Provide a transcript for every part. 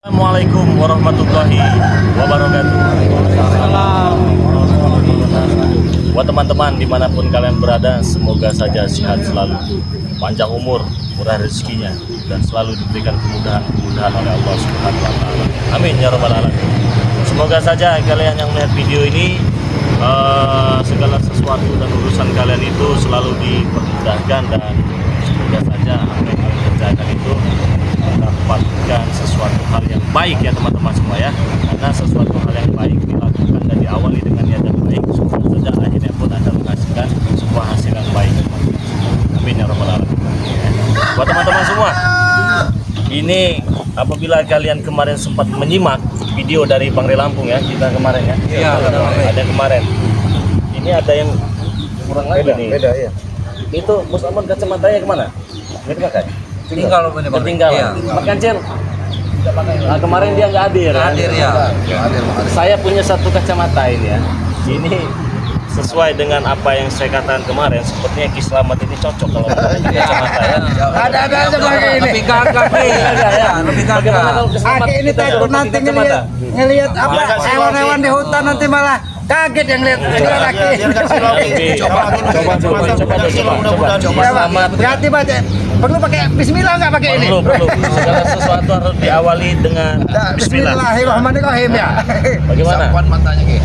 Assalamualaikum warahmatullahi wabarakatuh. Buat teman-teman dimanapun kalian berada, semoga saja sehat selalu, panjang umur, murah rezekinya, dan selalu diberikan kemudahan oleh Allah Subhanahu wa Ta'ala. Amin ya rabbal alamin. Semoga saja kalian yang melihat video ini, segala sesuatu dan urusan kalian itu selalu dipermudahkan, dan semoga saja apa yang kalian kerjakan itu mendapatkan sesuatu hal yang baik ya teman-teman semua ya. Karena sesuatu hal yang baik dilakukan dan diawali dengan niat yang baik, semoga saja akhirnya pun akan menghasilkan sebuah hasil yang baik. Amin ya rabbal alamin. Buat teman-teman semua, ini apabila kalian kemarin sempat menyimak video dari Bang Re Lampung ya, kita kemarin ya. Iya, ada kemarin. Ini ada yang kurang lagi nih. Beda ya. Itu Bos Amon kacamatanya kemana? Nggak dipakai. Ketinggalan. Makan Cil. Kemarin dia nggak hadir. Hadir ya. Saya punya satu kacamata ini ya. Ini sesuai dengan apa yang saya katakan kemarin. Sepertinya Ki Slamet ini cocok kalau pakai kacamata ya. Ada aja pakai ini. Lebih gagah ya. Lebih gagah. Aki ini takut nanti ngelihat apa hewan-hewan di hutan, nanti malah kaget yang lihat laki. Coba. Berarti baca perlu pakai Bismillah, nggak pakai ini? Perlu. Segala sesuatu harus diawali dengan Bismillah. Bismillahirrahmanirrahim ya. Bagaimana? Matanya Ki.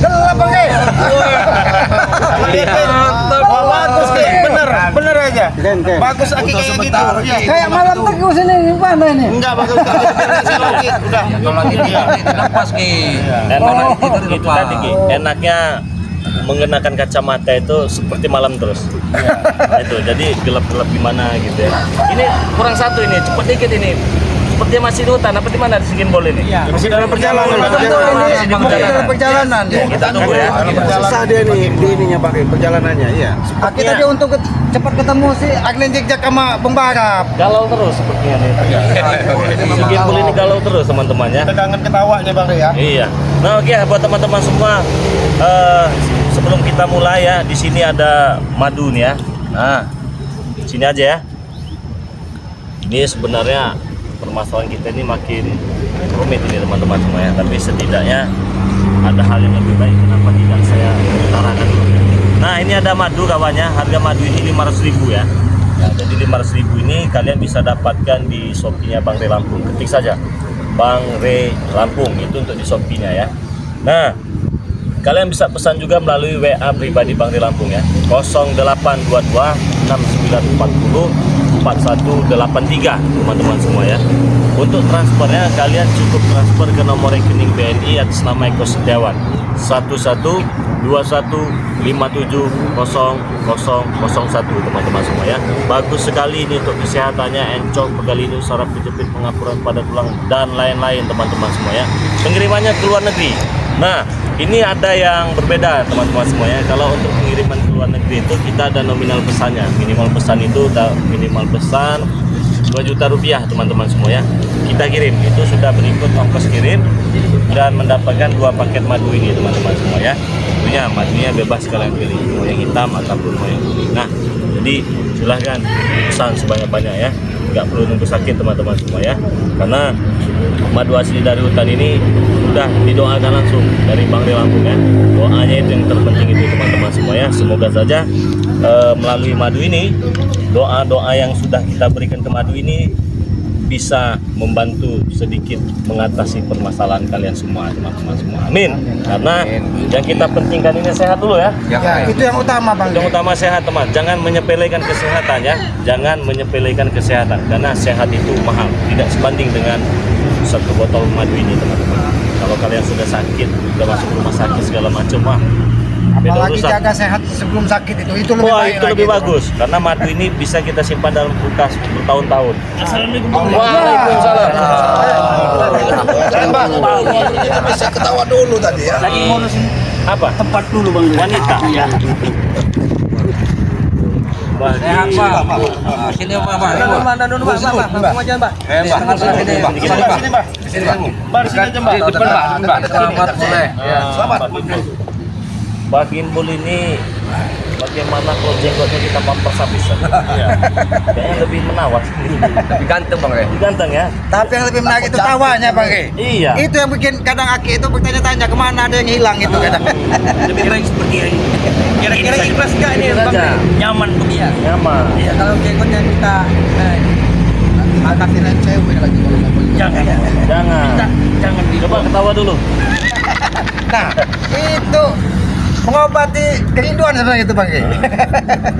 Gelap Bang Ki. Bagus Ki, bener aja. Bagus Aki kayak gitu. Kayak malam tegus ini mana ini? Enggak bagus. Udah. Kalau lagi dia lepas Ki. Enak itu tadi Ki. Enaknya mengenakan kacamata itu seperti malam terus. Itu jadi gelap-gelap gimana gitu ya. Ini kurang satu ini, cepet dikit ini. Seperti masih di hutan, apa di mana di Sikin Bol ini? Ya. Masih dalam perjalanan. Dalam perjalanan. Kita tunggu ya. Susah dia nih di ininya pakai perjalanannya, iya. Aki tadi untuk cepat ketemu si Aglen Jejak sama Bung Barap. Galau terus sepertinya nih. Sikin Bol ini galau terus teman-teman ya. Kita kangen ketawanya Bang Re ya. Iya. Nah oke buat teman-teman semua, sebelum kita mulai ya, di sini ada madu nih ya. Nah, sini aja ya. Ini sebenarnya permasalahan kita ini makin rumit ini teman-teman semua ya. Tapi setidaknya ada hal yang lebih baik, kenapa tidak saya utarakan dulu. Nah ini ada madu kawannya, harga madu ini 500.000 ya. Nah, jadi 500.000 ini kalian bisa dapatkan di Shopee-nya Bang Re Lampung. Ketik saja Bang Re Lampung, itu untuk di Shopee-nya ya. Nah, kalian bisa pesan juga melalui WA pribadi Bang Re Lampung ya. 0822 6940 4183 teman-teman semua ya. Untuk transfernya kalian cukup transfer ke nomor rekening BNI atas nama Eko Setiawan 1121570001 teman-teman semua ya. Bagus sekali ini untuk kesehatannya, encok, pegalinu, saraf kejepit, pengapuran pada tulang dan lain-lain teman-teman semua ya. Pengirimannya ke luar negeri. Nah, ini ada yang berbeda teman-teman semuanya. Kalau untuk pengiriman ke luar negeri itu kita ada nominal pesannya. Minimal pesan itu minimal pesan 2 juta rupiah teman-teman semua ya. Kita kirim, itu sudah berikut ongkos kirim dan mendapatkan 2 paket madu ini teman-teman semua ya. Tentunya madunya bebas kalian pilih, mau yang hitam ataupun mau yang kuning. Nah, jadi silahkan pesan sebanyak-banyak ya. Nggak perlu nunggu sakit teman-teman semua ya. Karena madu asli dari hutan ini sudah didoakan langsung dari Bang Re Lampung ya. Doanya itu yang terpenting itu teman-teman semua ya. Semoga saja melalui madu ini, doa-doa yang sudah kita berikan ke madu ini bisa membantu sedikit mengatasi permasalahan kalian semua teman-teman semua. Amin. Karena yang kita pentingkan ini sehat dulu ya. Ya, itu yang utama Bang. Yang utama sehat teman. Jangan menyepelekan kesehatan ya. Jangan menyepelekan kesehatan karena sehat itu mahal. Tidak sebanding dengan satu botol madu ini teman-teman. Kalau kalian sudah sakit, sudah masuk rumah sakit segala macam mah. Apalagi jaga sehat sebelum sakit itu lebih baik. Itu lebih bagus karena madu ini bisa kita simpan dalam kulkas bertahun-tahun. Assalamualaikum. Waalaikumsalam. Kita bisa ketawa dulu tadi ya. Lagi ngurus apa? Tempat dulu Bang. Wanita. Iya. Sehat Pak. Sini Pak. Mana dulu Pak? Langsung aja Pak. Sini Pak. Sini aja Mbak. Depan Pak. Selamat sore. Selamat. Mbak Gimbul ini bagaimana kalau jenggotnya kita pampers habis? Iya. Kayaknya lebih menawan. Lebih ganteng Bang Re. Lebih ganteng ya? Tapi yang lebih menarik itu tawanya Bang Ge. Iya. Itu yang bikin kadang Aki itu bertanya-tanya kemana ada yang hilang itu kadang. Lebih baik seperti ini. Kira-kira ikhlas nggak ini Ikhlas Bang Re? aja. Nyaman bagi ya. Nyaman. Iya, kalau jenggotnya kita atasin cewek lagi kalau mau beli. Jangan. Jangan Coba ketawa dulu. Nah, itu mengobati kerinduan sebenarnya itu Bang Ge.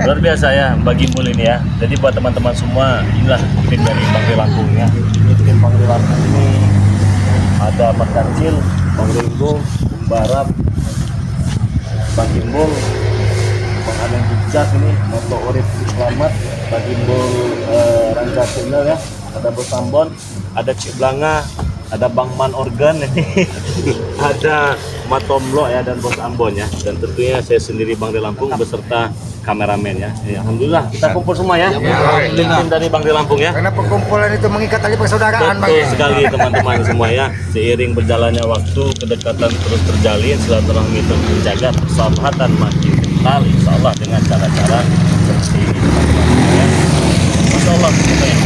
Luar biasa ya Mbak Gimbul ini ya. Jadi buat teman-teman semua, inilah tim dari Bang Ri Lampung ya. Ini tim Bang Ri Lampung ini ada Mas Kancil, Bang Ringo, Mbak Arab, Bang Gimbul, Bang Adeng Bijak ini, Moto Urip Selamat, Bang Gimbul Rangga Channel ya. Ada Bos Ambon, ada Cik Blanga, ada Bang Man Organ ini, ada Matomlo ya dan Bos Ambon ya, dan tentunya saya sendiri Bang Ri Lampung beserta kameramen ya. Ya, alhamdulillah kita kumpul semua ya. Tim dari Bang Ri Lampung ya. Karena perkumpulan itu mengikat tali persaudaraan Bang Betul Ge. sekali teman-teman semua ya. Seiring berjalannya waktu, kedekatan terus terjalin, silaturahmi terus terjaga, persahabatan makin kental, insya Allah dengan cara-cara seperti ini teman-teman ya. Masya Allah kita ya.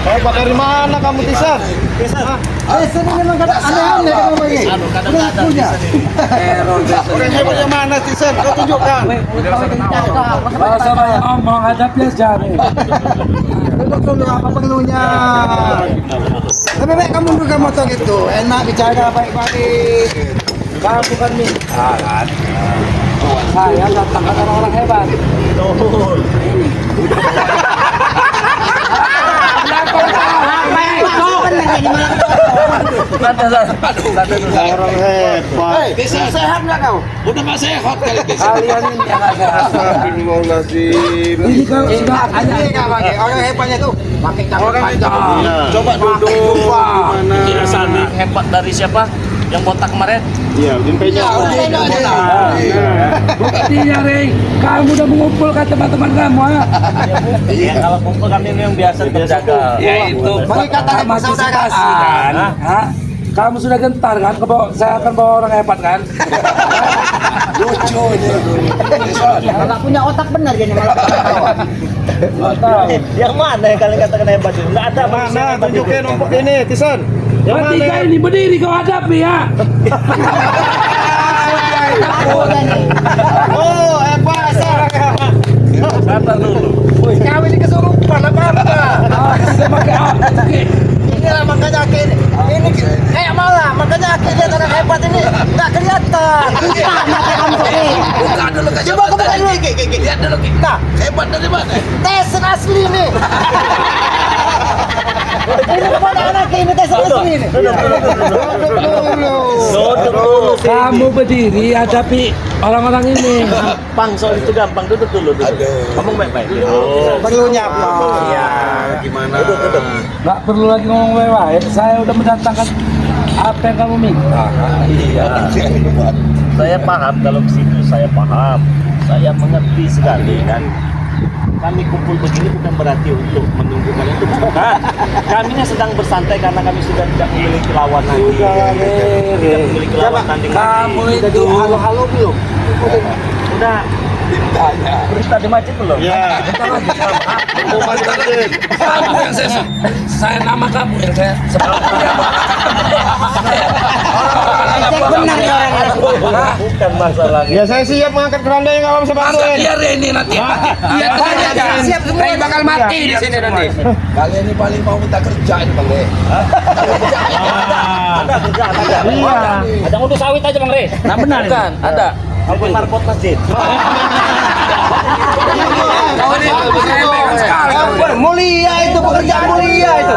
Hebat dari mana kamu Tisan? Sini memang kadang aneh-aneh kamu Bang Ge. Kadang-kadang Punya. Orang hebat yang mana Tisan? Kau tunjukkan. Kalau sama yang ngomong ada biasa nih. Duduk dulu apa perlunya. Lebih baik kamu juga motong itu. Enak bicara baik-baik. Kamu kan nih. Saya datangkan orang-orang hebat. Orang hebat. Sehat nggak kau? Kalian ini yang nggak sehat. Astagfirullahaladzim. Ini kalau sudah ada Ini nggak pakai. Orang hebatnya tuh pakai kaki panjang. Coba duduk. Gimana? Tidak lebih hebat dari siapa? Yang botak kemarin? Iya, jempenya. buktinya Rey. Kamu udah mengumpulkan teman-teman kamu ya. Iya, kalau kumpul kami ini yang biasa terjaga. Ya itu. Mengikat tali persaudaraan. Hah? Kamu sudah gentar kan? Saya akan bawa orang hebat kan? Lucu ini. Kalau punya otak benar gini malah. Yang mana yang kalian katakan hebat itu? Nggak ada manusia Mana? hebat Tunjukin itu. ompok ini, Tisan. Yang mana? Bertiga ini berdiri kau hadapi ya. Oh, hebat. Sabar dulu. Kau ini kesurupan apa-apa. Sebagai apa? Inilah makanya Aki ini kayak malah makanya Aki lihat orang hebat ini nggak kelihatan. Buka dulu ke Coba aku buka dulu. lihat dulu. Nah, Hebat dari mana? tes asli nih. Ini keponakan Aki ini tes asli nih. Duduk dulu. Kamu berdiri hadapi orang-orang ini. Gampang soal itu gampang. Duduk dulu. Kamu baik-baik. Oh. Perlunya apa? Iya. Gimana? Duduk. Nggak perlu lagi ngomong mewah. Saya udah mendatangkan apa yang kamu minta. Iya. Saya paham kalau ke situ saya paham. Saya mengerti sekali kan. Kami kumpul begini bukan berarti untuk menunggu kalian itu bukan. Kami ini sedang bersantai karena kami sudah tidak memiliki lawan lagi. Tidak memiliki lawan tanding lagi. Kamu itu Halo belum? Udah berita di masjid belum? Ya. Pengumuman masjid. kamu yang saya nama kamu yang saya sebut. Benar ya orang. Bukan masalahnya. Ya saya siap mengangkat keranda yang awam Angkat sebantuin. biar ini nanti. Iya tanya aja. Siap semua. Saya bakal mati di sini nanti. Kalian ini paling mau minta kerja ini Bang Re. Ada kerjaan ada. Iya. Ada ngurus sawit aja Bang Re. Nah benar kan? Ada. Aku narkot masjid. Kau ini remehkan sekali. Mulia itu pekerjaan mulia itu.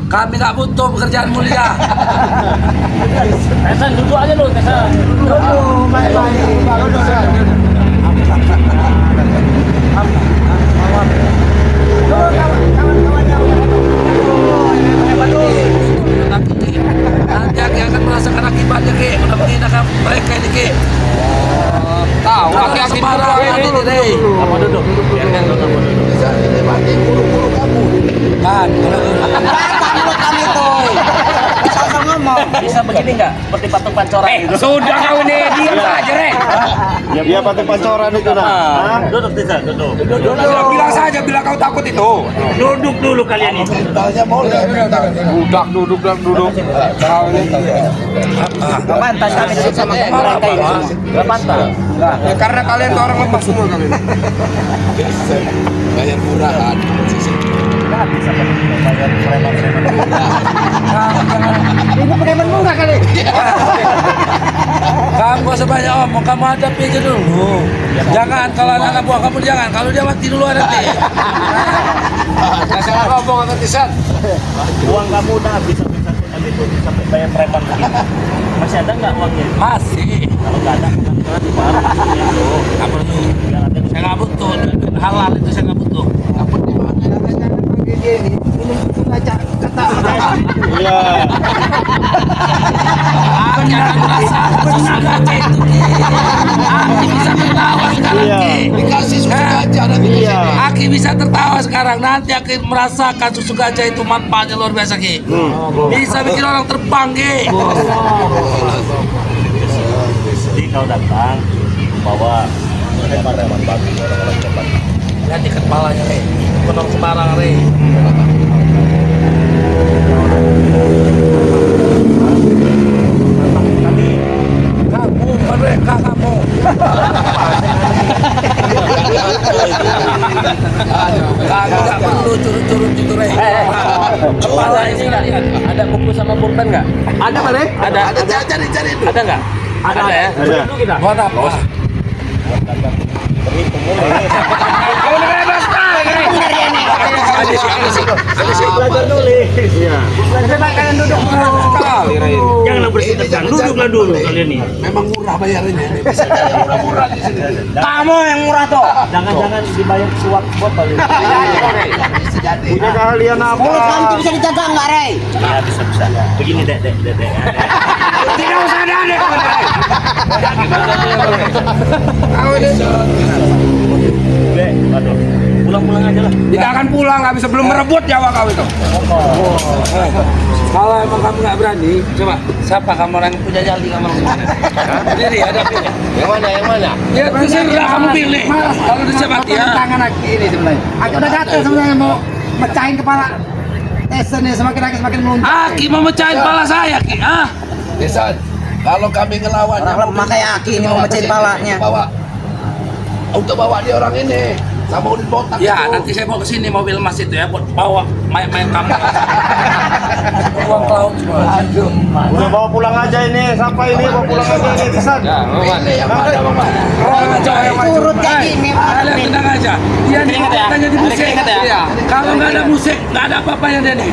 Kami nggak butuh pekerjaan mulia. Tesan duduk aja lu, Tesan. Dulu baik-baik. Bisa begini nggak? Seperti patung pancoran gitu. Sudah kau ini diam saja, Rek. Dia patung pancoran itu nah. Duduk Tisa, duduk. Bilang saja bila kau takut itu. Duduk dulu kalian ini. Duduk. Kau ini. Pantas kami duduk sama mereka ini. Nggak pantas. Ya, karena kalian tuh orang lemah semua kalian. Bayar murahan. Nggak bisa bayar preman-preman. Ini preman murah kali. Kamu sebanyak omong, kamu hadapi aja dulu. Jangan kalau anak buah kamu jangan, kalau dia mati dulu nanti. Jangan ngomong nanti San. Uang kamu udah habis sampai bayar preman begitu. Masih ada nggak uangnya? Masih. Kalau nggak ada, nanti baru dulu. Nggak perlu. Saya nggak butuh. Halal itu saya nggak butuh. Ini baca kata. Iya. Jangan merasa susah baca itu. Aki bisa tertawa sekarang. Iya. Dikasih susu gajah nanti. Iya. Aki bisa tertawa sekarang. Nanti Aki merasakan susu gajah itu manfaatnya luar biasa Ki. Bisa bikin orang terbang Ki. Jadi kau datang bawa preman-preman bagus, orang-orang cepat. Ganti kepalanya Re. Penuh sembarang Re. Kamu mereka kamu. Kamu nggak perlu curut-curut itu Re. Kepala ini kalian. Ada buku sama pulpen nggak? Ada mana? Ada cari dulu. Ada nggak? Ada ya. Ada. Buat apa? Belajar nulis. Iya. Coba kalian duduk dulu. Janganlah bersih-bersih. Duduklah dulu kalian ini. Memang murah bayarnya. Murah di sini. Kamu yang murah toh. Jangan-jangan dibayar suap botol ini. Punya keahlian apa? Mulut kamu tuh bisa dijaga nggak, Rey? Ya bisa. Begini dek. Tidak usah ada deh. Dek, aduh. Pulang-pulang aja lah. Tidak akan pulang, nggak bisa belum merebut nyawa kau itu. Kalau emang kamu nggak berani, coba siapa kamu orang yang punya nyali kamu orang mana? Jadi ada pilih. Yang mana? Ya terserah kamu pilih. Kalau dicepat ya. Tangan aku ini sebenarnya. Aku udah gatel sebenarnya mau mecahin kepala. Tesen ya semakin lagi semakin melunjak. Aki mau mecahin kepala saya, Ki. Ah. Desan, kalau kami ngelawan Orang lemah kayak Aki ini mau mecahin kepalanya. bawa untuk bawa dia orang ini sama unit botak Ya, itu. nanti saya mau ke sini mobil Mas itu ya buat bawa main-main kamu. Uang ke laut semua. Udah bawa pulang aja ini, sampai ini bawa pulang aja ini, Tisan. Ini yang ada Bapak. Tenang aja, Turut kayak gini. kalian tenang aja. Dia nih katanya di musik. Iya. Kalau nggak ada musik, nggak ada apa-apanya dia nih.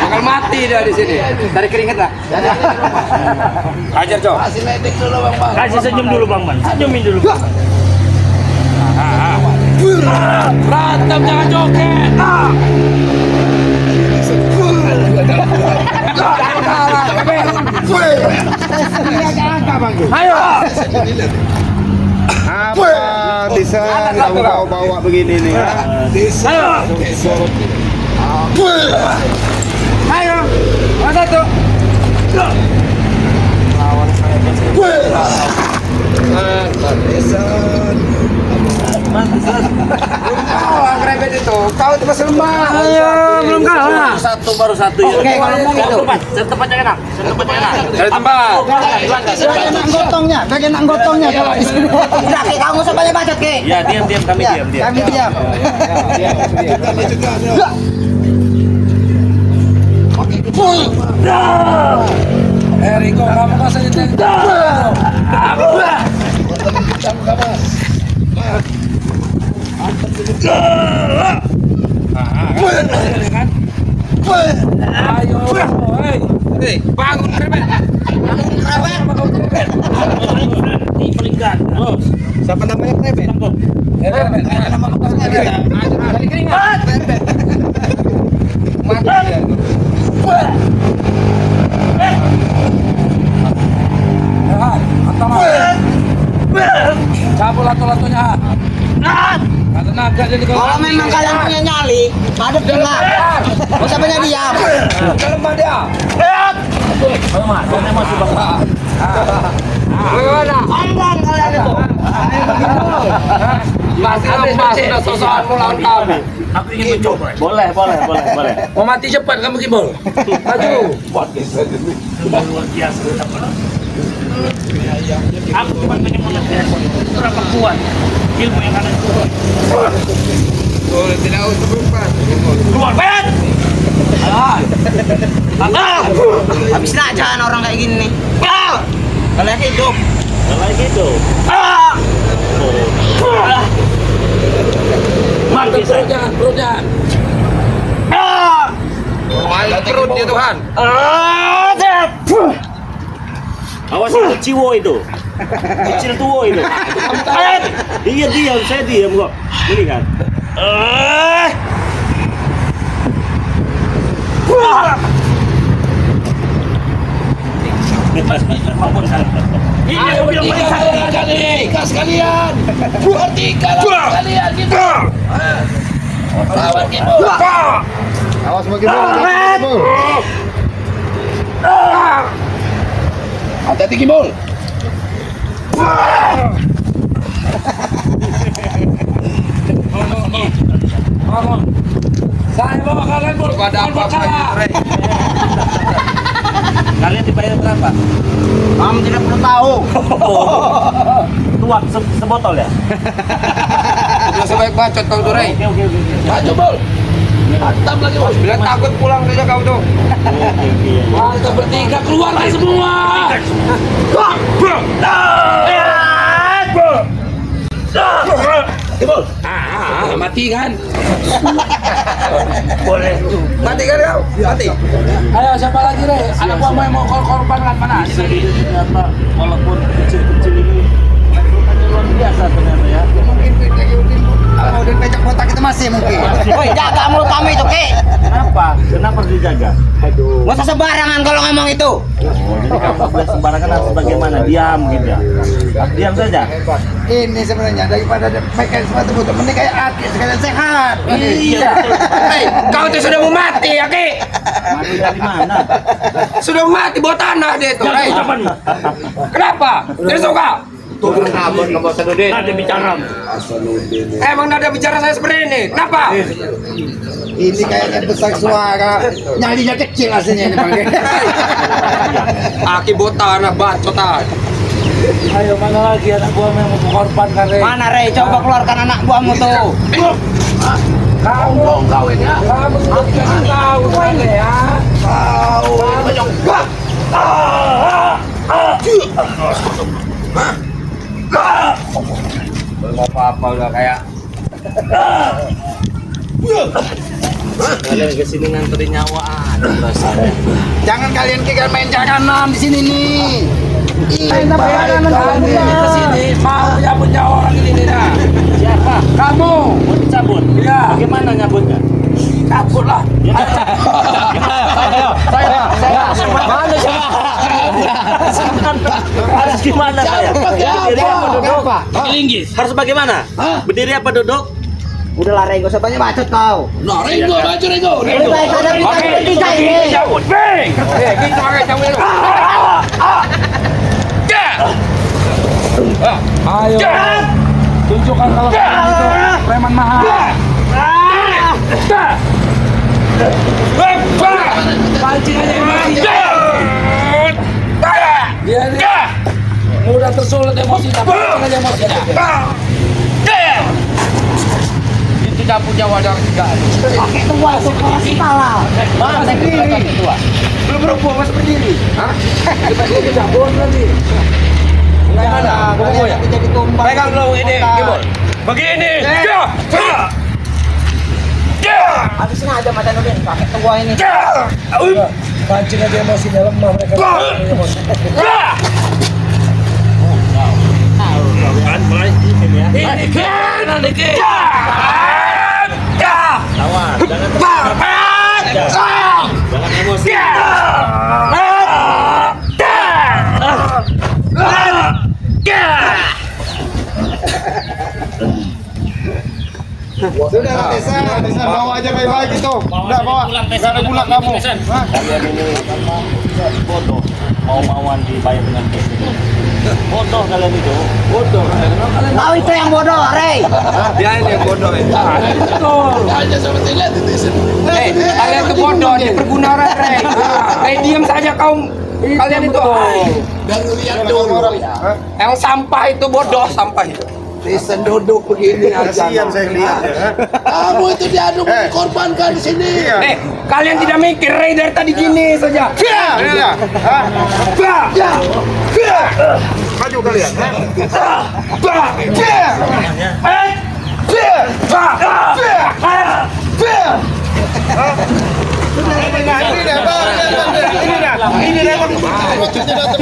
Bakal mati dia di sini. Dari keringet lah. Ajar Cok. Kasih ledek dulu Bang. Kasih senyum dulu Bang Man. Senyumin dulu. Berantem jangan joget. Ayo. Apa Tisan kamu bawa begini nih? Ayo. Ayo. Mas satu. Rebet itu. Kau itu masih lemah. Ayo, belum kalah. Satu baru satu ya. Oke, kalau ngomong itu. Tempatnya enak. Tempatnya enak. Dari tempat. Bagian anggotongnya, bagian anggotongnya kalau di sini. Udah, Ki, kamu usah banyak bacot, Ki. Ya, diam kami Ya, diam. Kami diam. Riko, kamu kasih itu. Ayo, hei, bangun Rebet. Bangun Rebet. Pelinggan. Siapa namanya Rebet? Rebet. Nama lepasnya dia. Dari keringat. Mati dia. Cabut lato-latonya. Ada naga jadi Kalau memang kalian punya nyali, hadap jelas. Gak usah banyak diam. Lemah dia. Masih bapak. Bagaimana? Sombong kalian itu. Masih lemas sudah sosokan melawan kami. Aku ingin mencoba. Boleh. Mau mati cepat kamu Kibol. Maju. Luar biasa. Aku cuma menyembunyikan berapa kuat ilmu yang ada itu. Tidak usah berumpat. Keluar, Ben! Habis aja orang kayak gini nih. Kalian hidup. Mati saja. Perut jangan. Main perut dia Tuhan. Awas itu ciwo itu. Kecil tua itu. Iya diam, saya diam kok. Ini kan. Ini yang bilang paling sakti. Tiga sekalian. Dua tiga sekalian gitu. Lawan gitu. Awas mau gimana? Hati-hati Kimbol. Saya bawa kalian bol. Ada apa-apa Kalian dibayar berapa? Kamu tidak perlu tahu. Tuak sebotol ya? Sudah sebaik bacot kau tuh Rey. Oke. Maju Bol. Mantap lagi Bos. Bila takut pulang saja kau tuh. Kita bertiga keluarlah semua. Kimbol. Mati kan? Boleh. Mati kan kau? Mati. Ayo siapa lagi Rey? Anak buahmu yang mau korban kan mana? Bisa ternyata walaupun kecil-kecil ini luar biasa ternyata ya. Mungkin kalau di pecah kotak itu masih mungkin. Woi, jaga mulut kamu itu, Ki. Kenapa harus dijaga? Nggak usah sembarangan kalau ngomong itu. Oh, jadi kamu boleh sembarangan harus bagaimana? Diam gitu ya? Diam saja? Ini sebenarnya daripada mereka sepatu butuh mending kayak Aki sekalian sehat. Iya. Hei, kau tuh sudah mau mati ya Ki? Mati dari mana? Sudah mau mati buat tanah dia tuh Rey. Kenapa? Tidak suka? Turun abon kamu Sadudin. Ada bicara. Emang nada bicara saya seperti ini? Kenapa? Ini kayaknya besar suara, nyalinya kecil aslinya ini Bang. Aki buat tanah bacotan. Ayo mana lagi anak buahmu yang mau korbankan Rey? Mana Rey? Coba keluarkan anak buahmu tuh. Sombong kau ini ya. Kamu sudah dikasih tahu saya ya. Kau banyak. Belum apa-apa udah kayak. Kalian kesini nganterin nyawa ada rasanya. Jangan kalian kira main jaranan di sini nih. Main jaranan Ke sini mau nyabut nyawa orang ini nih dah. Siapa? Kamu Mau dicabut? Iya. Bagaimana nyabutnya? cabut lah. Mana siapa? Harus gimana saya? Berdiri apa duduk? Linggis. Harus bagaimana? Berdiri apa duduk? Udah lah Rey, gak usah banyak bacot kau. Nah, Ringo, maju Ringo. Lebih baik ada kita bertiga ini. Cabut, Beng. Gitu pakai cabut. Ayo. Tunjukkan kalau kalian itu preman mahal. Pancing aja emosi. Dia mudah tersulut emosinya. Pancing aja emosinya. Itu dapur Jawa dan enggak. Pakai tua sekolah kita lah. Mana berdiri? Belum berubah masih berdiri. Hah? Dia tidak boleh nanti. Bagaimana? Pokoknya Jadi tumbang. pegang dulu ini, Gibol. Begini. Habisin aja mata Nudin, pakai tua ini. Pancing aja emosi dalam mereka. Emosi. Kan mulai ini ya. Ini kan, dikit. Lawan, jangan emosi. Sudah, Tesa. Bawa aja baik-baik itu. Udah bawa. Gak ada pulang kamu. Kalian ini bodoh, mau-mauan dibayar dengan cash. Bodoh kalian itu. Bodoh. Kau itu yang bodoh, Rey. Dia ini yang bodoh ya. Betul. Hanya seperti lihat itu. Kalian itu bodoh, diperguna orang Rey. Rey diam saja kau. Kalian itu. Dan lihat dulu. Yang sampah itu bodoh, sampah itu. Listen duduk begini aja. Kasihan saya lihat ya. Kamu itu diadu dikorbankan di sini. Kalian tidak mikir Rey dari tadi gini saja. Maju kalian.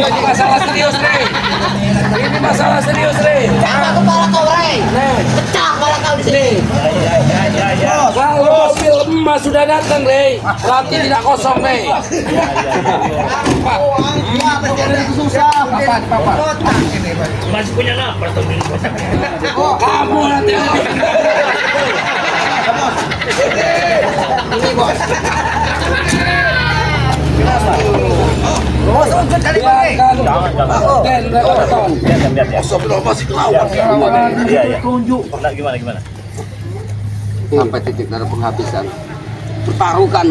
Ini masalah serius Rey. Ini masalah serius Rey. Pecah kepala kau, Rey. Pecah kepala kau di sini. Kalau mobil emas sudah datang Rey, berarti tidak kosong Rey. Masih punya napas tuh di Kamu nanti. lihat ya. Masih kelawan. Iya ya. Nah, gimana? Sampai titik darah penghabisan. Pertaruhkan.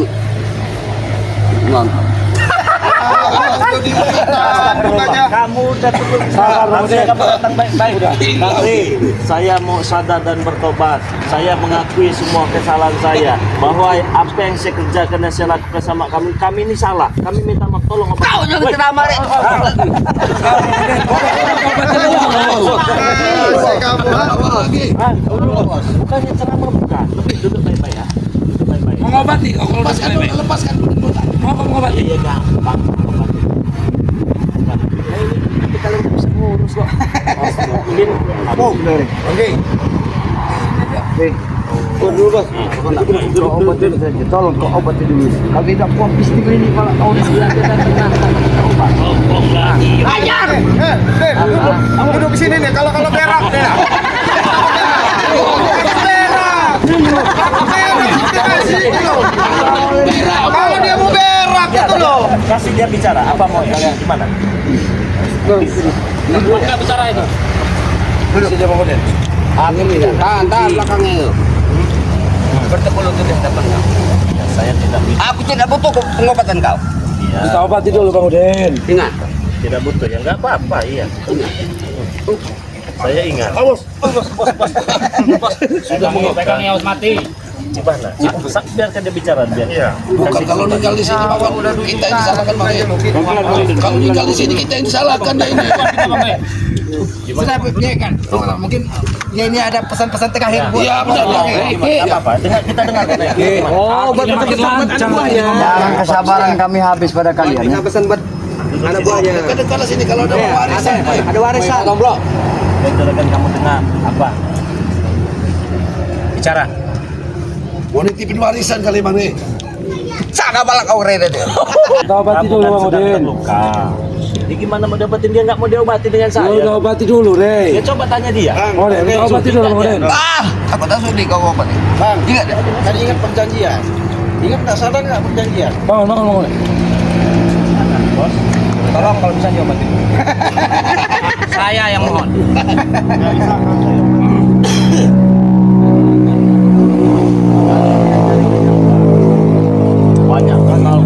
Kamu udah turun harusnya kamu datang baik-baik. Tapi saya mau sadar dan bertobat. Saya mengakui semua kesalahan saya, bahwa apa yang saya kerjakan dan saya lakukan sama kami ini salah. Kami minta maaf, tolong. Kau jangan ceramah, Rey. Bukannya ceramah, bukan. Duduk baik-baik ya. Duduk baik-baik. Mengobati, kalau Lepaskan dulu. mau mengobati. Iya gampang mengobati. Tapi kalian nggak bisa ngurus loh. Mungkin Obatin saja, tolong kau obatin dulu. Kalau tidak kau pistik ini kalau kau sudah kita obat. Ajar. Duduk di sini nih. Kalau berak deh. Kalau dia mau berak itu loh. kasih dia bicara. Apa mau kalian gimana? Enggak bicara itu. Sini Bang Udin. Tahan belakangnya itu. Bertemu lutut yang depan kau. Saya tidak bisa. Aku tidak butuh pengobatan kau. Iya, obati dulu Bang Udin. Ingat. tidak butuh ya nggak apa-apa. Iya. Saya ingat. Sudah Pegang Yaus mati. Gimana? Biarkan dia bicara biar. Iya. Bukan kalau ninggal di sini Bang, kita yang disalahkan Bang. Kalau ninggal di sini kita yang disalahkan dah ini. Sudah kan? Mungkin ya ini ada pesan-pesan terakhir buat. Iya benar. Apa? Kita dengarkan ya. Oh, buat lancar ya. Jangan kesabaran kami habis pada kalian. Ya. Pesan buat anak buahnya. Kadang sini kalau ada warisan. Ada warisan. Bicarakan kamu dengar apa? Bicara. Mau nitipin warisan kali Bang nih. Sana balak kau reda dia. Obati dulu Bang Udin. Terluka. Jadi gimana mau dapetin dia nggak mau diobati dengan saya? Udah obati dulu, Rey. Ya coba tanya dia. Oh, Rey, obati dulu Bang Udin. Aku tak sudi kau obat. Bang, Ingat ya? kan ingat perjanjian. Ingat nggak sadar nggak perjanjian? Bang Udin. Bos. Tolong kalau bisa diobati. Saya yang mohon. Banyak kenal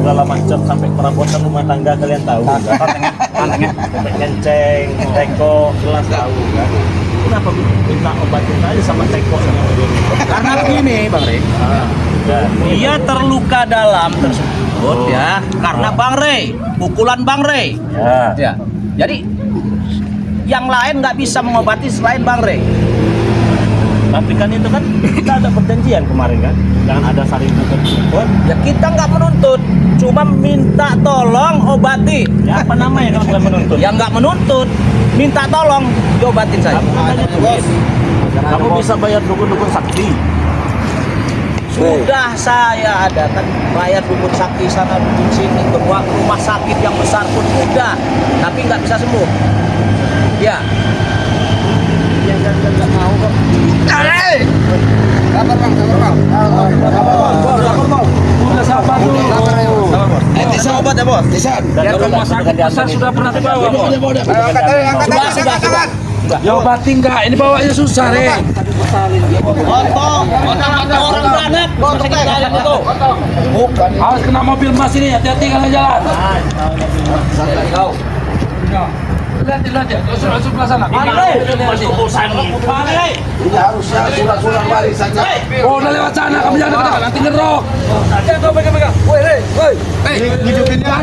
segala macam sampai perabotan rumah tangga kalian tahu kan? Sampai kenceng, teko, jelas tahu kan? Kenapa minta obatin aja sama teko sama dia? Karena begini, Bang Rey. Dia terluka dalam tersebut ya karena Bang Rey, pukulan Bang Rey. Ya. Jadi yang lain nggak bisa mengobati selain Bang Rey. Tapi kan itu kan kita ada perjanjian kemarin kan, jangan ada saling pukul. Ya kita nggak menuntut, cuma minta tolong obati. Ya apa namanya kalau bukan menuntut? Yang nggak menuntut, minta tolong diobatin saja. Kamu katanya duit. Kamu bisa bayar dukun-dukun sakti. Sudah saya adakan bayar dukun sakti sana dukun sini, ke rumah sakit yang besar pun sudah, tapi nggak bisa sembuh. Ya. Ya nggak mau kok. Sabar bang, Udah sabar dulu. Tisan obat ya bos. Tisan. Ya rumah sakit besar sudah pernah dibawa. Bos. angkat. Ya obati enggak? Ini bawanya susah, Re. Orang beranak, masih tinggalin itu. Harus kena mobil mas ini, hati-hati kalau jalan. Lihat ya, langsung ke sana. Mana, Re? Mana, Re? Ini harusnya surat-surat warisannya. Oh, udah lewat sana, kamu jangan dekat, nanti ngerok. Jangan pegang. Woi, Re, woi. Hidupinnya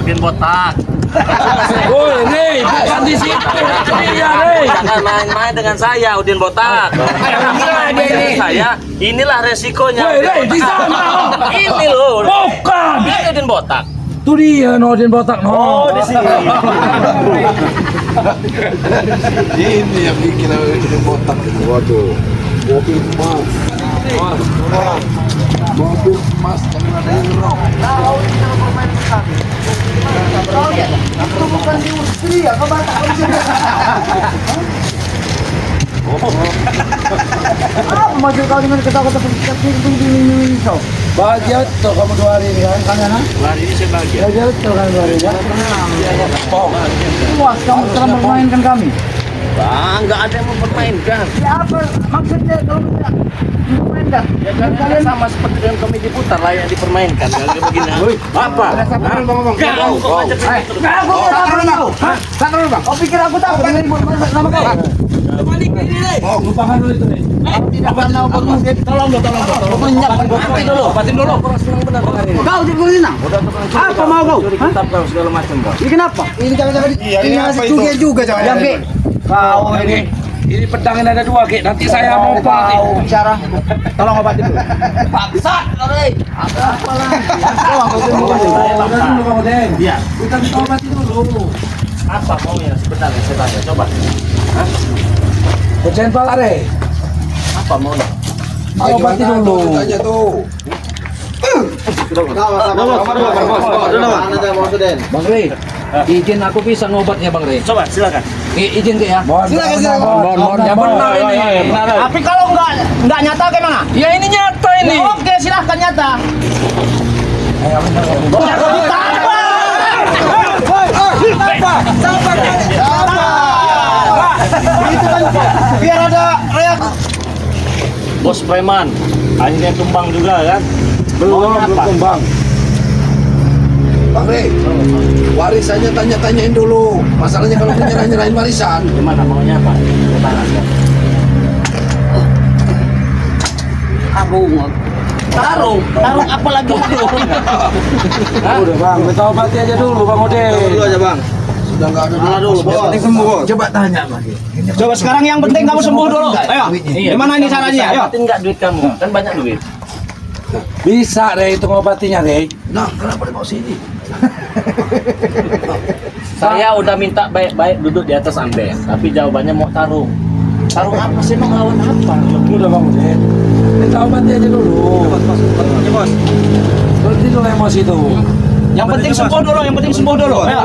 Udin botak. Woi, Re, bukan di situ. Iya, Re. Jangan main-main dengan saya, Udin botak. Main dengan saya, inilah resikonya. Woi, Re, di sana. Ini loh. Bukan. Ini Udin botak. Tuh dia, Nodin botak. Oh, di sini. Ini yang bikin ini botak. Waduh. Mobil emas. Mobil emas jangan ada yang ngerok. Itu bukan di industri ya, kau batak. Apa maksud kau dengan kata-kata ini kau? Bahagia tuh kamu 2 hari ini kan, kalian ha? 2 hari ini saya bahagia. Bahagia tuh kan 2 hari ya? Puas kamu telah mempermainkan kami. Bang, nggak ada yang mempermainkan. Ya apa maksudnya kalau tidak mempermainkan? Ya kan kalian sama seperti dengan komedi putar layak dipermainkan. Kalau begini. Apa? Kamu Kau aja begitu. Aku tak perlu bang. Tak perlu bang. Kau pikir aku takut dengan ibu nama kau? Lupakan dulu itu, Re. Tidak pernah aku mungkin. Tolong menyiapkan Nanti dulu, obatin dulu. Kau di sini. Apa mau kau? Kitab kau segala macam kau. Ini kenapa? Ini jangan-jangan ini masih cugil juga jangan. Jambi. Kau ini. Ini pedang ini ada 2, Ki. Nanti saya mau Kau bicara. Tolong obatin dulu. Paksa, Re. Apa lagi? Kau dulu, Bang Den. Iya. Kita obatin dulu. Apa maunya sebenarnya saya tanya. Coba. Pecahin pala, Re. Apa maunya? Obatin dulu. Tanya tuh. Bang Re, izin aku bisa ngobatnya, Bang Re. Coba silakan. Izin ke ya? Silakan. Ya benar ini. Tapi kalau nggak nyata gimana? Ya ini nyata ini. Ya, oke, silahkan nyata. Biar ada reaksi. Bos preman, akhirnya tumbang juga kan? Belum tumbang. Bang Rey, warisannya tanya-tanyain dulu. Masalahnya kalau nyerahin warisan. Gimana maunya apa? Tarung apa lagi? Udah, Bang. Kita obati aja dulu, Bang Ode. Dulu aja bang. Sudah nggak ada dulu, bos. Penting sembuh bos. Coba tanya lagi. Coba sekarang yang penting kamu sembuh dulu. Ayo. Gimana ini caranya? Ayo. Dapatin nggak duit kamu? Kan banyak duit. Bisa, Re, itu ngobatinya, Re. Nah, kenapa dibawa sini? Saya udah minta baik-baik duduk di atas amber, tapi jawabannya mau tarung. Tarung apa sih? Mau lawan apa? Udah, Bang Ode. Kita obati aja dulu. Bos. Berhenti dulu emosi itu. Yang penting sembuh dulu, yang penting sembuh dulu. Ayo.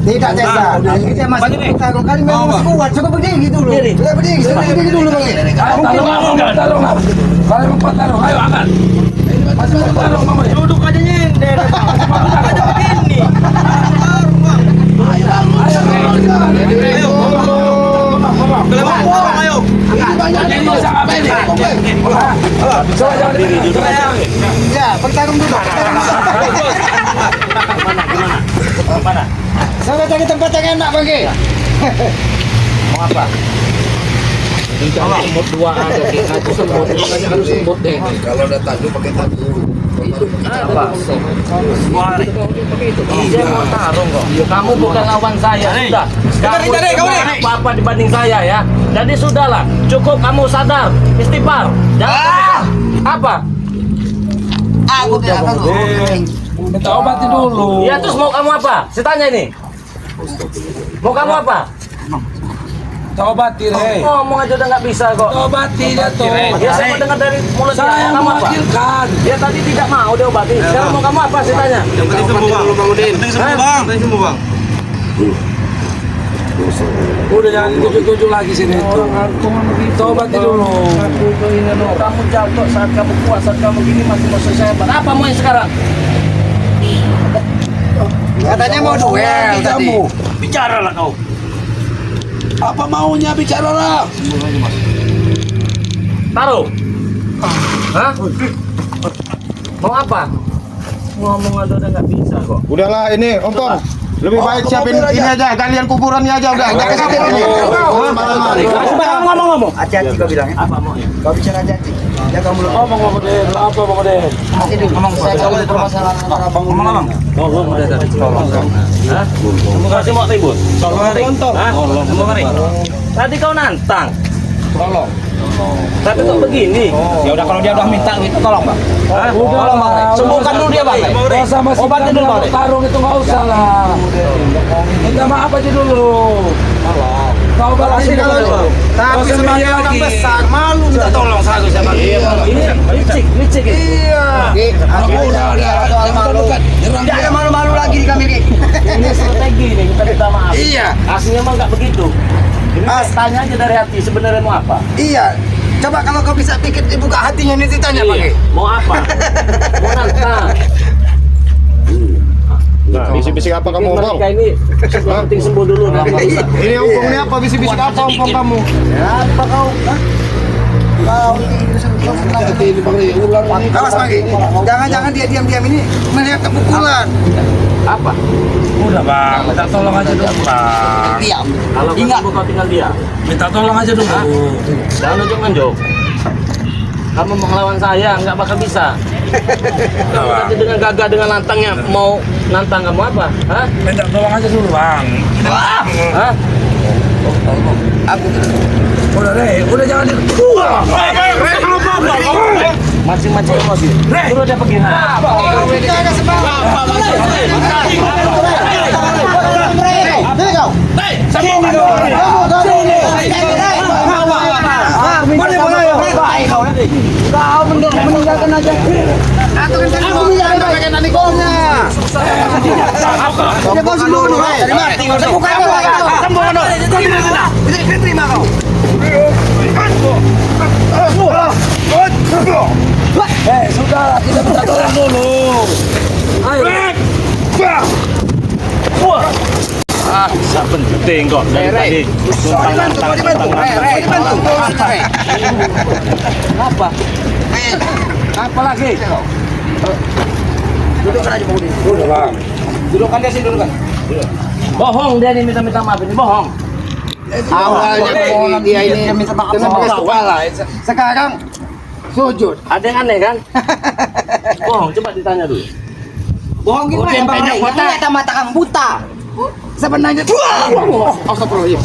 Tidak Cesa. Kita masih tarung kali memang masih kuat. Coba berdiri dulu. Coba berdiri dulu bang. Tarung. Kalau mau tarung, ayo angkat. Masih mau tarung, Mama. Duduk aja nyender. Aja begini. Ayo. Ya, bertarung dulu. Mana? Saya cari tempat yang enak bang. Mau apa? Semut dua ada, aku semut deh. Kalau ada tadu pakai tadu. Apa? Dia mau tarung kok. Kamu bukan lawan saya, sudah. Kamu apa dibanding saya ya. Jadi sudahlah, cukup kamu sadar, istighfar. Jangan apa? Aku tidak tahu. Kita obati dulu. Ya terus mau kamu apa? Saya tanya ini. Mau kamu apa? Kita obati, Re. Ngomong aja udah nggak bisa kok. Kita obati dia tuh. Ya saya mau dengar dari mulut dia. Saya Mau kamu apa? mewakilkan. Dia tadi tidak mau diobati. Sekarang mau kamu apa? Saya tanya. Yang penting sembuh bang. Penting sembuh bang. Penting sembuh bang. Udah jangan tunjuk-tunjuk lagi sini itu. Tobat dulu. Kamu jatuh saat kamu kuat, saat kamu gini masih mau selesai. Apa mau yang sekarang? Katanya mau duel tadi. Bicaralah kau. Apa maunya bicaralah. Taruh. Hah? Mau apa? Ngomong aja udah nggak bisa kok. Udahlah ini, Om Tong. Lebih baik siapin ini aja, galian kuburannya aja udah. Enggak ke situ ini. Coba ngomong. Hati-hati kau bilangnya. Apa mau? Kau bicara hati-hati. Jaga mulut. Ngomong deh, apa ngomong deh. Saya kau lihat permasalahan antara Bang Ngomong. Tolong udah tadi. Hah? Kamu kasih mau ribut? Tolong hari. Hah? Kamu hari. Tadi kau nantang. Tolong. Tapi kok begini? Ya udah kalau dia udah minta tolong, Bang. Hah? Tolong, Bang. Sembuhkan dulu dia, Bang. Sama si Obatin dulu, Bang. tarung itu nggak usah lah. Minta maaf aja dulu. Kau balasin dulu. Tapi sebagai orang besar malu minta tolong seharusnya Bang. Ini licik ini. Iya. Udah, jangan malu kan. Tidak ada malu-malu lagi di kami. Ini strategi nih, kita minta maaf. Iya. Aslinya mah nggak begitu. Ini tanya aja dari hati, sebenarnya mau apa? Iya. Coba kalau kau bisa pikir dibuka hatinya ini ditanya Bang. Mau apa? Mau nantang. Nah, bisik-bisik apa kamu, Bang? Mereka ini penting sembuh dulu. Ini Om ini apa bisik-bisik apa Om kamu? Ya, apa kau? Hah? Kau Ini Bang Rey, ular ini. awas lagi. Jangan-jangan dia diam-diam ini melihat kepukulan. Apa? Udah bang, minta tolong aja dulu bang. Diam. Kalau kamu kau tinggal dia, Minta tolong aja dulu. jangan nunjuk-nunjuk. Kamu mau ngelawan saya, nggak bakal bisa. Kamu nanti dengan gagah, dengan lantangnya mau nantang kamu apa? Hah? Minta tolong aja dulu bang. Hah? Udah deh, udah jangan di. Macing-macing emosi. Suruh dia pergi. Jaga kau meninggalkan aja. Aku meninggalkan bagian anikonya. Ya kau sembuh terima kau. Sudah, kita minta tolong dulu. Ayo. Penting kok dari tadi. Apa? Apa lagi? Dudukkan aja Bang. Udah bang. Dudukkan dia sini dudukkan. Bohong dia nih minta maaf ini bohong. Awalnya dia ini minta maaf sama kepala. Sekarang sujud. Ada yang aneh kan? Bohong, coba ditanya dulu. Bohong gimana Bang? Ini mata kamu buta. Sebenarnya astagfirullah.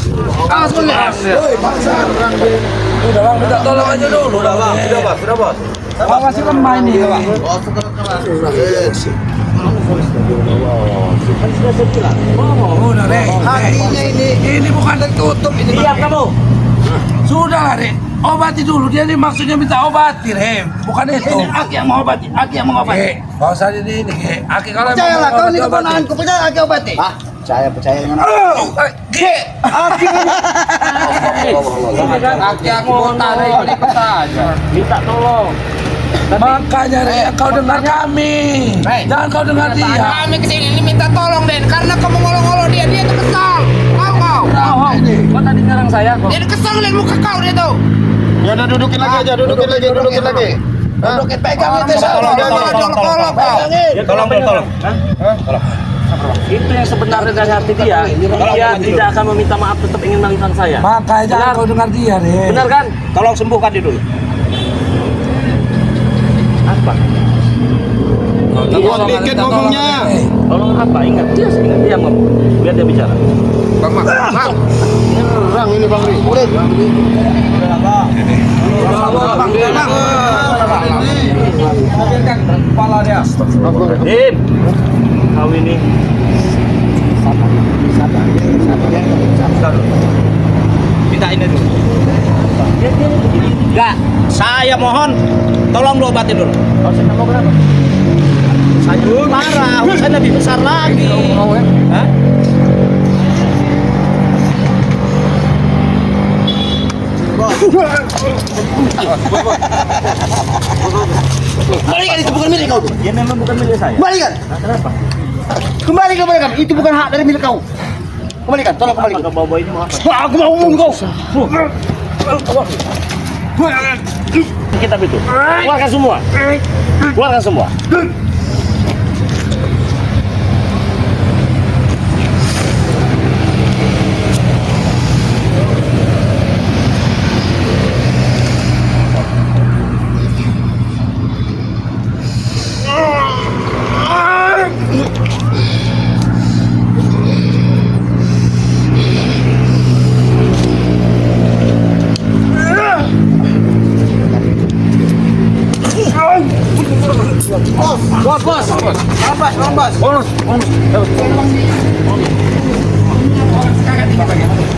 Udah bang, minta tolong aja dulu. Udah bang, sudah bang. Bang masih lemah ini bang. Udah deh. Hatinya Ini bukan tertutup ini. Diam kamu. Sudah lah deh. Obati dulu, dia ini maksudnya minta obati, Rem. Bukan itu. ini Aki yang mengobati, Aki yang mengobati. Gak usah ini, Aki kalau Percayalah, kau ini keponakanku, percaya Aki obati. Ah, percaya dengan aku. Aki. Aki aku mau tarik ikut aja. Minta tolong. Makanya Rem, kau dengar kami. Jangan kau dengar dia. Kami kesini ini minta tolong Den, karena kamu ngolong-ngolong dia tuh kesal. Kau. Bohong. Kau tadi nyerang saya kok. Dia kesal lihat muka kau dia tuh. Ya udah dudukin lagi aja, dudukin lagi. Dudukin pegang itu Tolong. Itu yang sebenarnya dari hati dia. Dia tidak akan meminta maaf, tetap ingin menantang saya. Makanya jangan kau dengar dia, Rem. Benar kan? Tolong sembuhkan dia dulu. Apa? Kuat dikit ngomongnya. Tolong apa? Ingat dia ngomong. Biar dia bicara. Bang. Nyerang ini Bang Ri. Kepala dia. Dim, kau ini Minta ini dulu. enggak. Saya mohon tolong lu obatin dulu. Kau sedang mau berapa? Saya marah, saya lebih besar lagi. Hah? Balikan, itu bukan milik kau. Ya memang bukan milik saya. Balikan. Kenapa? Kembali kembalikan. Itu bukan hak dari milik kau. Kembalikan, tolong kembalikan. Kau bawa ini mau apa? Wah, aku mau umum kau. Kitab itu. Keluarkan semua. Keluarkan semua.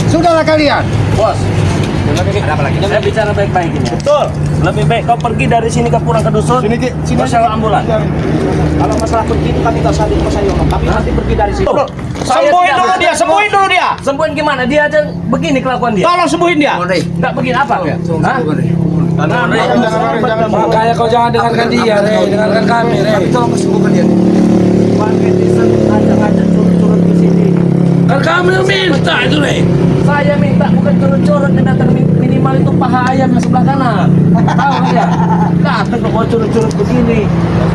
Sudahlah kalian. Bos. Saya bicara baik-baik ini. Betul. Lebih baik kau pergi dari sini ke pulang ke dusun. Sini sewa ambulan. Kalau masalah begini kami tak sadar Mas Ayono, tapi nanti pergi dari sini. Sembuhin dulu dia, sembuhin dulu dia. Sembuhin gimana? Dia aja begini kelakuan dia. Tolong sembuhin dia. Enggak begini apa? Hah? Makanya kau jangan dengarkan dia, Rey. Dengarkan kami, Rey. Tolong kesembuhkan dia. Pakai disen ngajak-ngajak curut-curut di sini. Kan kamu yang minta itu, Rey. Saya minta bukan curut-curut, datang minimal itu paha ayam yang sebelah kanan. Tahu kan ya? Datang kok mau curut-curut begini.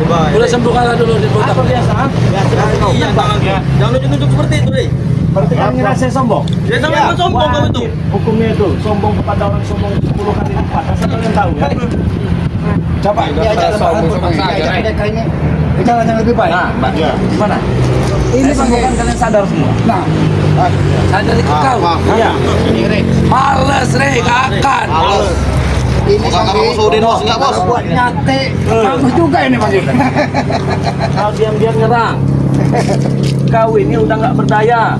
Boleh sembuhkanlah dulu di kota. Apa biasa? Iya, Bang. Jangan nunjuk seperti itu, Rey. Berarti kan ngira saya sombong. Dia sampai sombong kamu itu. Hukumnya itu sombong kepada orang sombong 10 kali lipat. Asal kalian tahu ya. Coba diajak ini. Bicara yang lebih baik. Nah, Mbak, gimana? Ini Saya bukan kalian sadar semua. Nah, Sadar ikut kau. Iya. Males, Rey. Akan. ini Kamu sudin bos, enggak bos? buat nyate. Bagus juga ini Mas. Kau diam-diam nyerang. Kau ini udah nggak berdaya.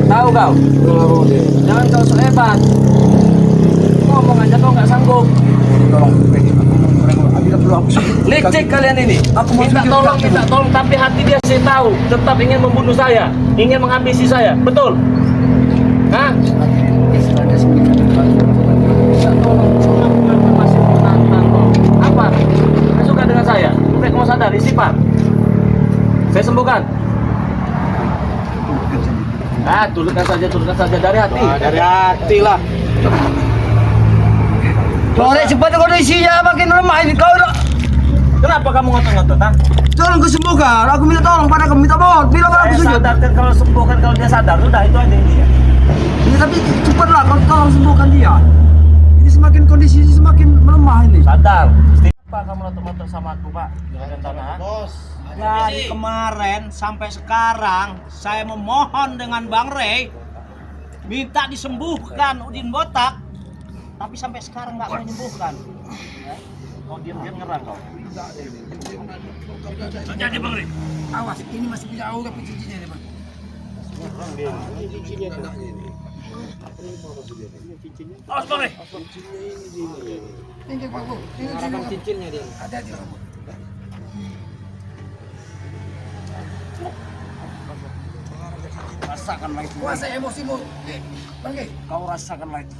Tahu kau? Jangan kau sehebat. Ngomong aja kau nggak sanggup. Licik kalian ini. Minta tolong, tapi hati dia saya tahu. Tetap ingin membunuh saya, ingin menghabisi saya. Betul? Hah? Minta tolong. Kenapa masih menantang kau? Apa? Kau suka dengan saya? Bukan kamu sadar, istighfar. Saya sembuhkan. Turunkan saja dari hati. Dari hati lah. Korek cepat kondisinya makin lemah ini kau. Kenapa kamu ngotot-ngotot, ha? Tolong kesembuhkan. Aku minta tolong pada kamu, minta mohon. Bilang aku Saya sujud. sadar kan kalau sembuhkan, kalau dia sadar, udah itu aja intinya. Ya, tapi cepatlah kau tolong sembuhkan dia. Ini semakin kondisi semakin melemah ini. Sadar. Apa kamu ngotot-ngotot sama aku, Pak? Juragan Tanah. Bos. Dari kemarin sampai sekarang saya memohon dengan Bang Rey minta disembuhkan Udin Botak, tapi sampai sekarang nggak mau menyembuhkan. Kau diam-diam nyerang kau. Jadi Bang Rey. Awas, ini masih punya aura cincinnya nih, Bang. Awas Bang Rey. Ini Bang, Bu. Ini cincinnya dia. Ada di Bang. Rasakanlah itu. Kuasai emosimu. Bang, Kau rasakanlah itu.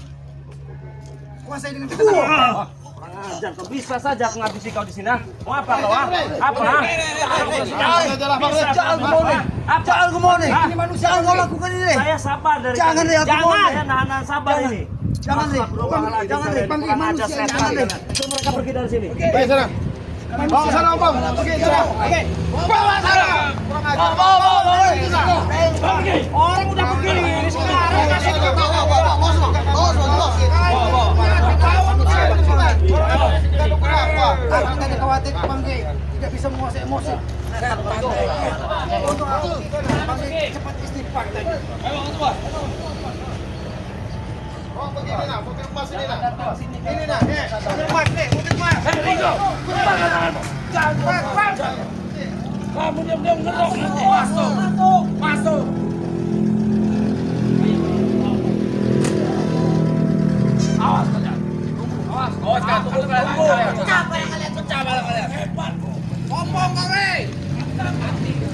kuasai dengan kata-kata. Ajar, kau bisa saja aku ngabisi kau di sini. Ha? Mau apa kau? Ha? Apa? Ha? Jangan kemana nih? Ini manusia. Jangan kau lakukan ini. Saya sabar dari Jangan, tadi. Rey, aku mohon. Saya nahan sabar ini. Jangan nih. Jangan deh, Bang, manusia jangan deh. Suruh mereka pergi dari sini. Baik, sana. Bawa sana, Bang. Oke, sana. Oke. Bawa sana. Bawa. Orang udah begini sekarang. Jangan ada khawatir, Bang. Tidak bisa menguasai emosi. Untuk aku, Bang, cepat istighfar tadi. Kamu diam-diam ngerok nanti. Masuk. Awas kalian. Awas kalian. Tunggu kalian. Pecah barang kalian. Hebat. Ngomong Bang Rey.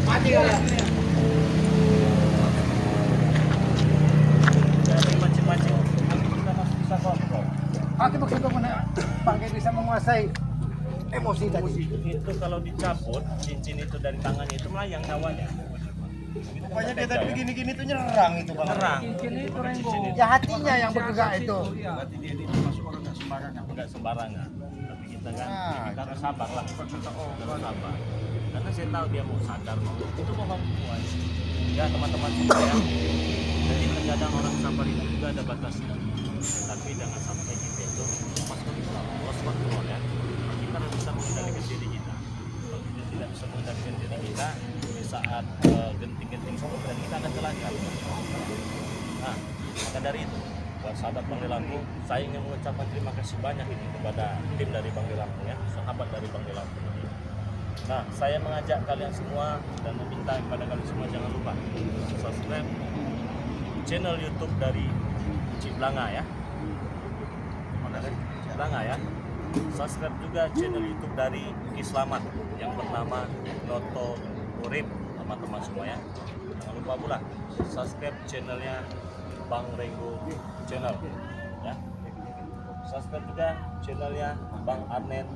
Mati kalian. Mancing-mancing. Kita masih bisa kok. pakai bisa menguasai emosi tadi. Itu kalau dicabut cincin itu dari tangannya itu melayang nyawanya. Pokoknya dia tadi begini-gini tuh nyerang itu Bang. Nyerang. Ya hatinya yang bergerak itu. Berarti dia termasuk orang nggak sembarangan. Nggak sembarangan. Tapi kita kan kita harus sabar lah. Harus sabar. Karena saya tahu dia mau sadar. Itu bohong semua. Ya teman-teman semua ya. Jadi terkadang orang sabar itu juga ada batasnya. Tapi jangan sampai kita itu waspadullah ya. Kita harus bisa mengendalikan diri kita. Kalau kita tidak bisa mengendalikan diri kita, di saat genting-genting seperti kita akan celaka. Nah, maka dari itu, buat sahabat Bang Lampung, saya ingin mengucapkan terima kasih banyak ini kepada tim dari Bang Lampung ya, sahabat dari Bang Lampung ini. Nah, saya mengajak kalian semua dan meminta kepada kalian semua jangan lupa subscribe channel YouTube dari Ciblanga ya. Ciblanga ya. Subscribe juga channel YouTube dari Kislamat yang bernama Noto Urip, teman-teman semua ya. Jangan lupa pula subscribe channelnya Bang Renggo channel ya. Subscribe juga channelnya Bang Arnen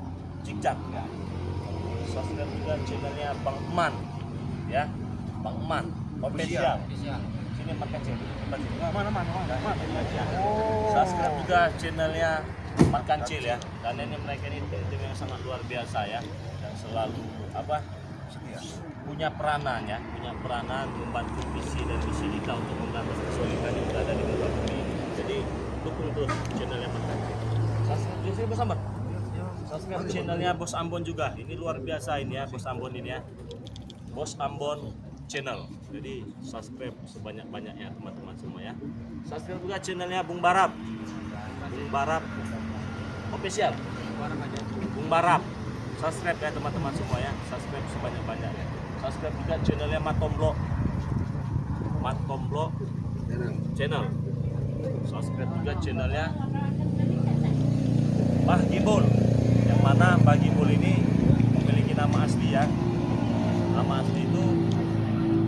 Cikcak ya. Subscribe juga channelnya Bang Eman ya. Bang Eman official. Sini makan kecil. Mana. Subscribe juga channelnya Mat Kancil ya, dan ini mereka ini tim yang sangat luar biasa ya, dan selalu punya peranan membantu visi dan misi kita untuk memberantas kesulitan yang berada di muka bumi ini. Jadi dukung terus channelnya Mat Kancil. Subscribe bersama. Subscribe channelnya Bos Ambon juga. Ini luar biasa ini ya, Bos Ambon ini ya. Bos Ambon channel. Jadi subscribe sebanyak-banyaknya teman-teman semua ya. Subscribe juga channelnya Bung Barap. Bung Barap official. Bung Barap. Subscribe ya teman-teman semua ya. Subscribe sebanyak-banyaknya. Subscribe juga channelnya Matomblo. Matomblo channel. Subscribe juga channelnya Bah Gibul. Yang mana Bah Gibul ini memiliki nama asli ya. Nama asli itu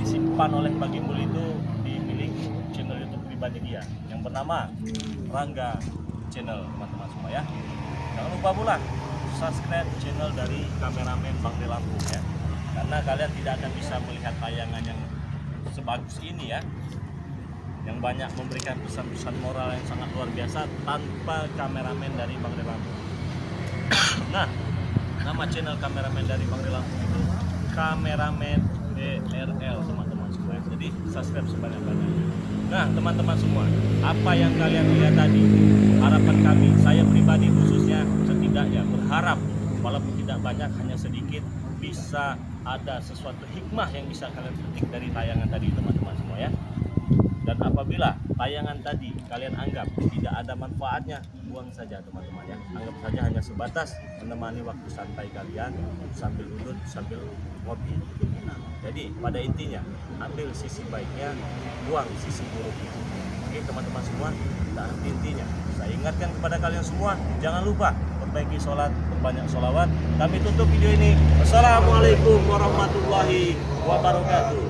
disimpan oleh Bah Gibul itu di milik channel YouTube pribadi dia yang bernama Rangga channel teman-teman semua ya. Jangan lupa pula subscribe channel dari kameramen Bang Lampung ya. Karena kalian tidak akan bisa melihat tayangan yang sebagus ini ya. Yang banyak memberikan pesan-pesan moral yang sangat luar biasa tanpa kameramen dari Bang Lampung. Nah, nama channel kameramen dari Bang Lampung itu Kameramen BRL teman-teman semua. Jadi subscribe sebanyak-banyaknya. Nah teman-teman semua, apa yang kalian lihat tadi, harapan kami, saya pribadi khususnya setidaknya berharap walaupun tidak banyak, hanya sedikit, bisa ada sesuatu hikmah yang bisa kalian petik dari tayangan tadi teman-teman semua ya. Dan apabila tayangan tadi kalian anggap tidak ada manfaatnya, buang saja teman-teman ya. Anggap saja hanya sebatas menemani waktu santai kalian sambil duduk, sambil ngopi. Jadi pada intinya ambil sisi baiknya, buang sisi buruknya. Oke teman-teman semua, dan intinya saya ingatkan kepada kalian semua, jangan lupa perbaiki sholat, berbanyak sholawat. Kami tutup video ini. Wassalamualaikum warahmatullahi wabarakatuh.